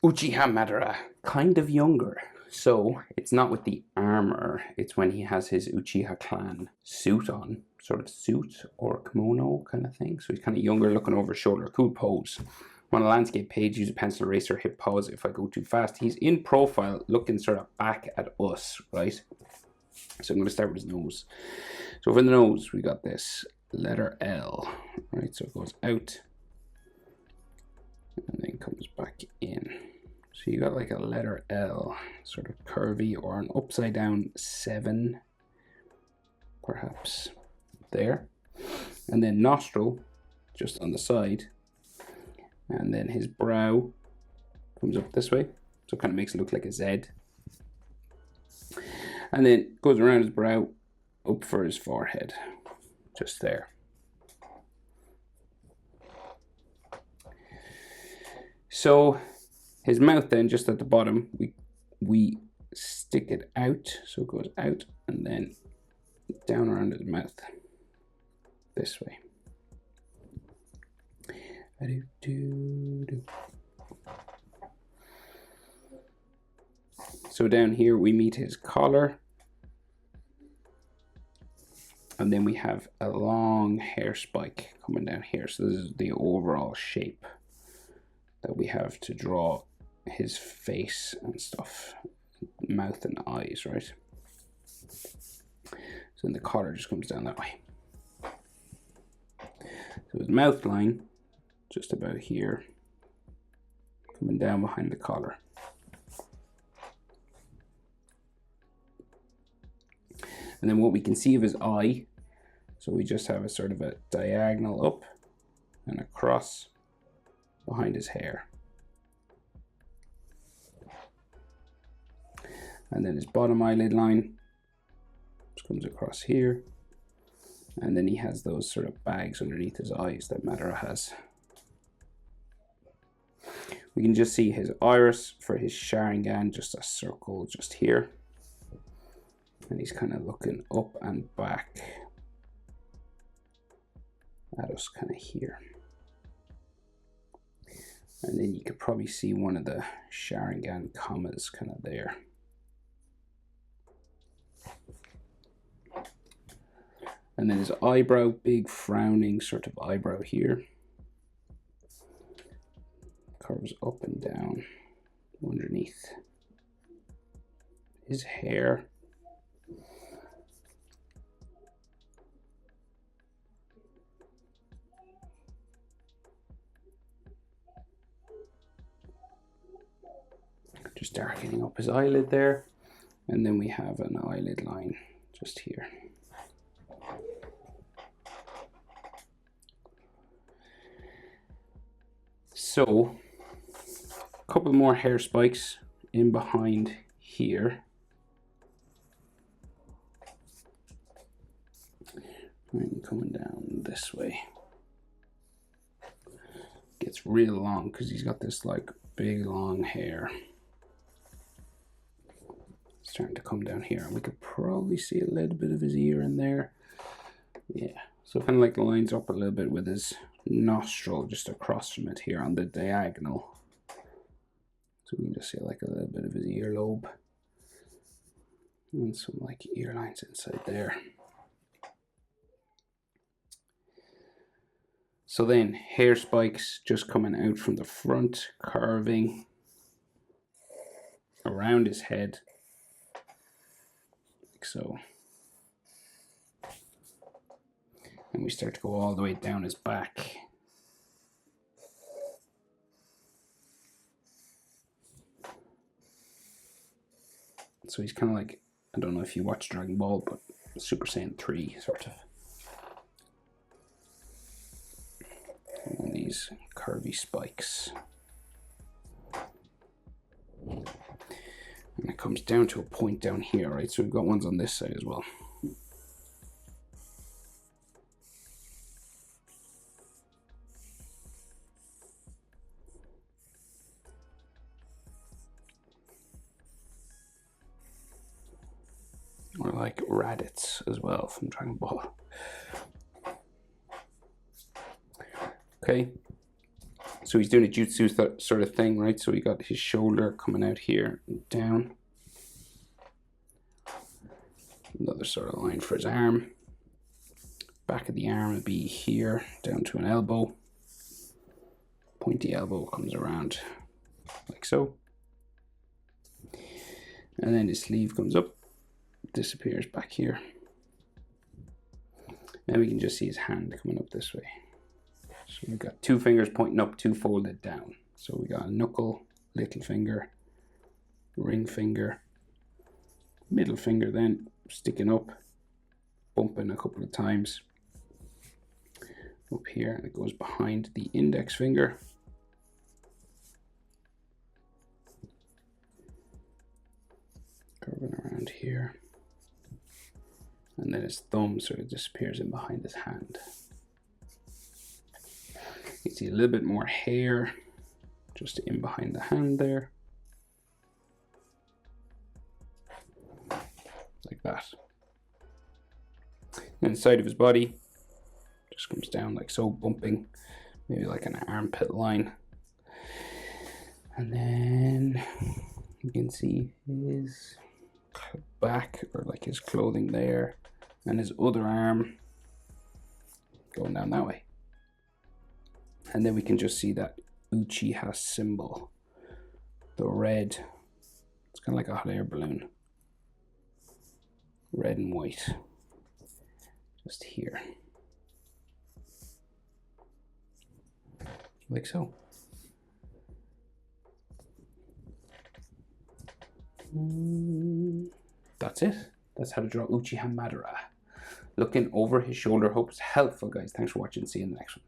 Uchiha Madara, kind of younger. So it's not with the armor, it's when he has his Uchiha clan suit on, sort of suit or kimono kind of thing. So he's kind of younger, looking over his shoulder. Cool pose. On a landscape page, use a pencil eraser, hit pause if I go too fast. He's in profile, looking sort of back at us, right? So I'm going to start with his nose. So for the nose, we got this letter L, right? So it goes out and then comes back in. So you got like a letter L, sort of curvy, or an upside down 7, perhaps there. And then nostril, just on the side. And then his brow comes up this way. So it kind of makes it look like a Z. And then goes around his brow, up for his forehead, just there. So his mouth then, just at the bottom, we stick it out, so it goes out and then down around his mouth, this way. So down here we meet his collar, and then we have a long hair spike coming down here. So this is the overall shape that we have to draw his face and stuff, mouth and eyes, right? So then the collar just comes down that way. So his mouth line, just about here, coming down behind the collar. And then what we can see of his eye, so we just have a sort of a diagonal up and across behind his hair. And then his bottom eyelid line just comes across here. And then he has those sort of bags underneath his eyes that Madara has. We can just see his iris for his Sharingan, just a circle just here. And he's kind of looking up and back at us kind of here. And then you could probably see one of the Sharingan commas kind of there. And then his eyebrow, big frowning sort of eyebrow here. Curves up and down underneath his hair. Just darkening up his eyelid there. And then we have an eyelid line just here. So, a couple more hair spikes in behind here. And coming down this way. Gets real long because he's got this like big long hair. Starting to come down here, and we could probably see a little bit of his ear in there. Yeah, so kind of like lines up a little bit with his nostril just across from it here on the diagonal. So we can just see like a little bit of his earlobe and some like ear lines inside there. So then hair spikes just coming out from the front, curving around his head. Like so. And we start to go all the way down his back. So he's kind of like, I don't know if you watch Dragon Ball, but Super Saiyan 3 sort of. And these curvy spikes. And it comes down to a point down here, right? So we've got ones on this side as well. Or like Raditz as well from Dragon Ball. Okay, So he's doing a jutsu sort of thing, right? So we got his shoulder coming out here and down. Another sort of line for his arm. Back of the arm would be here, down to an elbow. Pointy elbow comes around like so. And then his sleeve comes up, disappears back here. Now we can just see his hand coming up this way. So we've got 2 fingers pointing up, 2 folded down. So we got a knuckle, little finger, ring finger, middle finger then sticking up, bumping a couple of times up here, and it goes behind the index finger. Curving around here. And then his thumb sort of disappears in behind his hand. You see a little bit more hair just in behind the hand there. Like that. And the side of his body just comes down like so, bumping, maybe like an armpit line. And then you can see his back, or like his clothing there, and his other arm going down that way. And then we can just see that Uchiha symbol, the red. It's kind of like a hot air balloon, red and white, just here, like so. That's it. That's how to draw Uchiha Madara. Looking over his shoulder. Hope it's helpful, guys. Thanks for watching. See you in the next one.